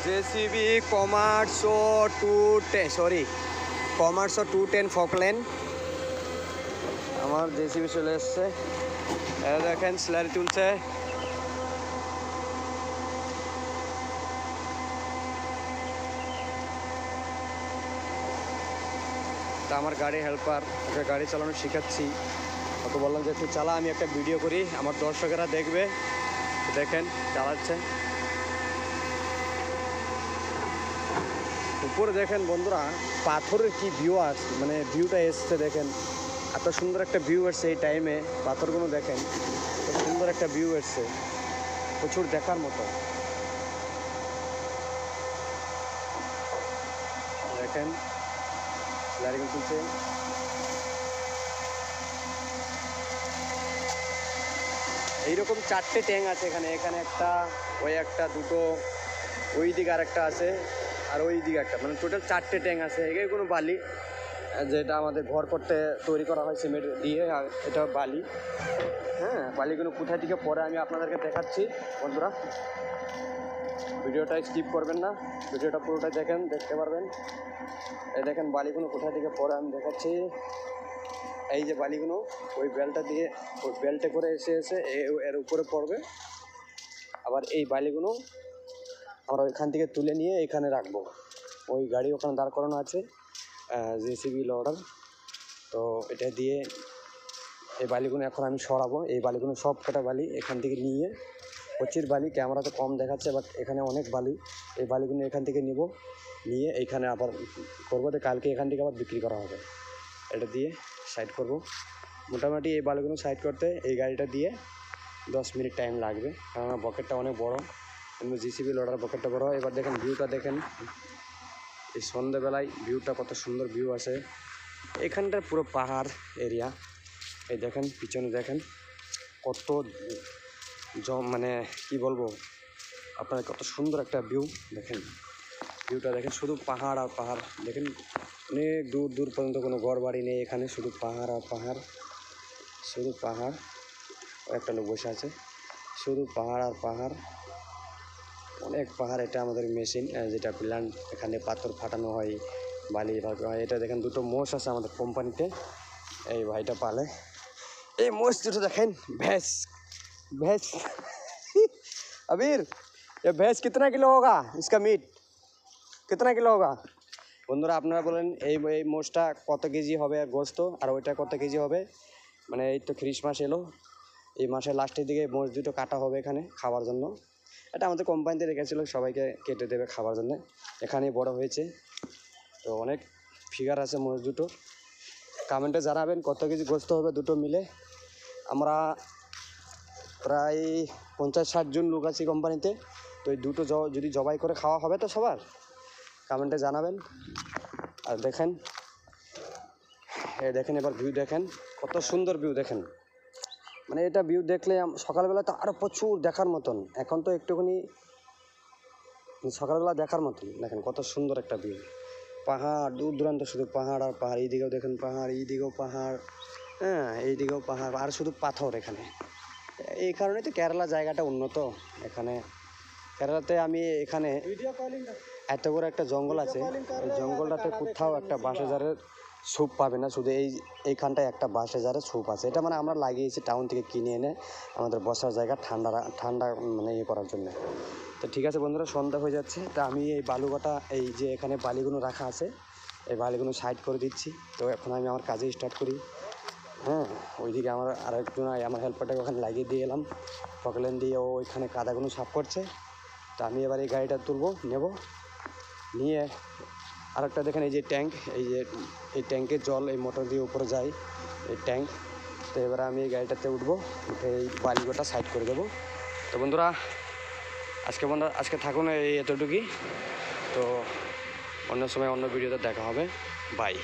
JCB কমার্সো 210 Poclain আমার JCB চলে এসছে। দেখেন স্ল্যারি তুলছে। তা আমার গাড়ি হেল্পার, ওকে গাড়ি চালানো শেখাচ্ছি। ওকে বললাম যে একটু চালা, আমি একটা ভিডিও করি, আমার দর্শকেরা দেখবে। দেখেন চালাচ্ছে। উপরে দেখেন বন্ধুরা পাথরের কি ভিউ আসছে, মানে ভিউটা এসছে। দেখেন এত সুন্দর একটা ভিউ এসছে এই টাইমে। পাথরগুলো দেখেন কত সুন্দর একটা ভিউ এসছে, প্রচুর দেখার মতো। দেখেন লাইটিং তুলছে। এইরকম 4টে ট্যাঙ্ক আছে এখানে। এখানে একটা, ওই একটা, দুটো, ওই দিকে আর একটা আছে, আর ওই দিকে একটা, মানে টোটাল 4টে ট্যাঙ্ক আছে। এখানে কোনো বালি, যেটা আমাদের ঘর করতে তৈরি করা হয় সিমেন্ট দিয়ে, আর এটা বালি। হ্যাঁ, বালিগুলো কোথায় থেকে পরে আমি আপনাদেরকে দেখাচ্ছি। বন্ধুরা ভিডিওটা স্কিপ করবেন না, ভিডিওটা পুরোটা দেখেন, দেখতে পারবেন। এই দেখেন বালিগুলো কোথা থেকে পরে আমি দেখাচ্ছি। এই যে বালিগুলো ওই বেলটা দিয়ে, ওই বেল্টে করে এসে এর উপরে পড়বে। আবার এই বালিগুলো আমরা ওইখান থেকে তুলে নিয়ে এখানে রাখবো। ওই গাড়ি ওখানে দাঁড় করানো আছে, জেসিবি লোডার। তো এটা দিয়ে এই বালিগুলো এখন আমি সরাবো। এই বালিগুলো সব কটা বালি এখান থেকে নিয়ে, প্রচুর বালি, ক্যামেরাতে কম দেখাচ্ছে বাট এখানে অনেক বালি। এই বালিগুলো এখান থেকে নিয়ে এইখানে আবার করবো। তো কালকে এখান থেকে আবার বিক্রি করা হবে। এটা দিয়ে সাইড করব। মোটামুটি এই বালিগুলো সাইড করতে এই গাড়িটা দিয়ে 10 মিনিট টাইম লাগবে, কারণ বকেটটা অনেক বড়। কিন্তু জিসিবি লোডার বকেটটা বড়। এবার দেখেন ভিউটা দেখেন, এই সন্ধ্যেবেলায় ভিউটা কত সুন্দর ভিউ আসে। এখানটার পুরো পাহাড় এরিয়া। এই দেখেন পিছনে দেখেন কত মানে কি বলবো আপনার, কত সুন্দর একটা ভিউ। দেখেন ভিউটা দেখেন, শুধু পাহাড় আর পাহাড়। দেখেন অনেক দূর দূর পর্যন্ত কোনো ঘর বাড়ি নেই, এখানে শুধু পাহাড় আর পাহাড়, শুধু পাহাড়। একটা লোক বসে আছে, শুধু পাহাড় আর পাহাড়, অনেক পাহাড়। এটা আমাদের মেশিন, যেটা প্ল্যান্ট, এখানে পাথর ফাটানো হয়, বালি ভাবে হয়। এটা দেখেন দুটো মোষ আছে আমাদের কোম্পানিতে, এই ভাইটা পালে। এই মোষ দুটো দেখেন, भैंस अबीर, ये भैंस कितना किलो होगा, इसका मीट कितना किलो होगा? বন্ধুরা আপনারা বলেন এই মোষটা কত কেজি হবে গোস্ত, আর ওইটা কত কেজি হবে। মানে এই তো ক্রিসমাস এলো, এই মাসের লাস্টের দিকে মোষ দুটো কাটা হবে এখানে খাওয়ার জন্য। এটা আমাদের কোম্পানিতে রেখেছিল, সবাইকে কেটে দেবে খাওয়ার জন্য। এখানেই বড় হয়েছে। তো অনেক ফিগার আছে মোষ দুটো। কমেন্টে জানাবেন কত কেজি গোস্ত হবে দুটো মিলে। আমরা প্রায় 50-60 জন লোক আছি কোম্পানিতে। তো এই দুটো যদি জবাই করে খাওয়া হবে তো সবার, কমেন্টে জানাবেন। আর দেখেন, দেখেন এবার ভিউ দেখেন, কত সুন্দর ভিউ দেখেন। মানে এটা ভিউ দেখলে সকালবেলা তো আরও প্রচুর দেখার মতন। এখন তো একটুখানি, সকালবেলা দেখার মতন। দেখেন কত সুন্দর একটা ভিউ, পাহাড় দূর দূরান্ত, শুধু পাহাড় আর পাহাড়। এই দিকেও দেখেন পাহাড়, এই দিকেও পাহাড়, হ্যাঁ এই দিকেও পাহাড়, আর শুধু পাথর এখানে। এই কারণে তো কেরালা জায়গাটা উন্নত। এখানে কেরালাতে আমি এখানে এত বড় একটা জঙ্গল আছে, এই জঙ্গলটাতে কোথাও একটা বাঁশেঝাড়ের স্যুপ পাবে না, শুধু এইখানটায় একটা বাঁশেঝাড়ের স্যুপ আছে। এটা মানে আমরা লাগিয়েছি টাউন থেকে কিনে এনে আমাদের বসার জায়গা, ঠান্ডা মানে ইয়ে করার জন্য। তো ঠিক আছে বন্ধুরা, সন্ধ্যা হয়ে যাচ্ছে। তা আমি এই বালুকাটা, এই যে এখানে বালিগুলো রাখা আছে, এই বালিগুলো সাইড করে দিচ্ছি। তো এখন আমি আমার কাজে স্টার্ট করি। হ্যাঁ, ওইদিকে আমার আরেকজন, আমার হেল্পারটাকে ওখানে লাগিয়ে দিয়ে এলাম ফকলেন দিয়ে। ও ওইখানে কাদাগুলো সাফ করছে। তো আমি এবার এই গাড়িটা নিয়ে আরেকটা দেখেন, এই যে ট্যাঙ্ক, এই ট্যাঙ্কের জল এই মোটর দিয়ে উপরে যায়, এই ট্যাঙ্ক। তো এবার আমি এই গাড়িটাতে উঠবো, উঠে এই বালিগুলোটা সাইড করে দেবো। তো বন্ধুরা আজকে থাকুন এই এতটুকুই। তো অন্য সময় অন্য ভিডিওতে দেখা হবে। বাই।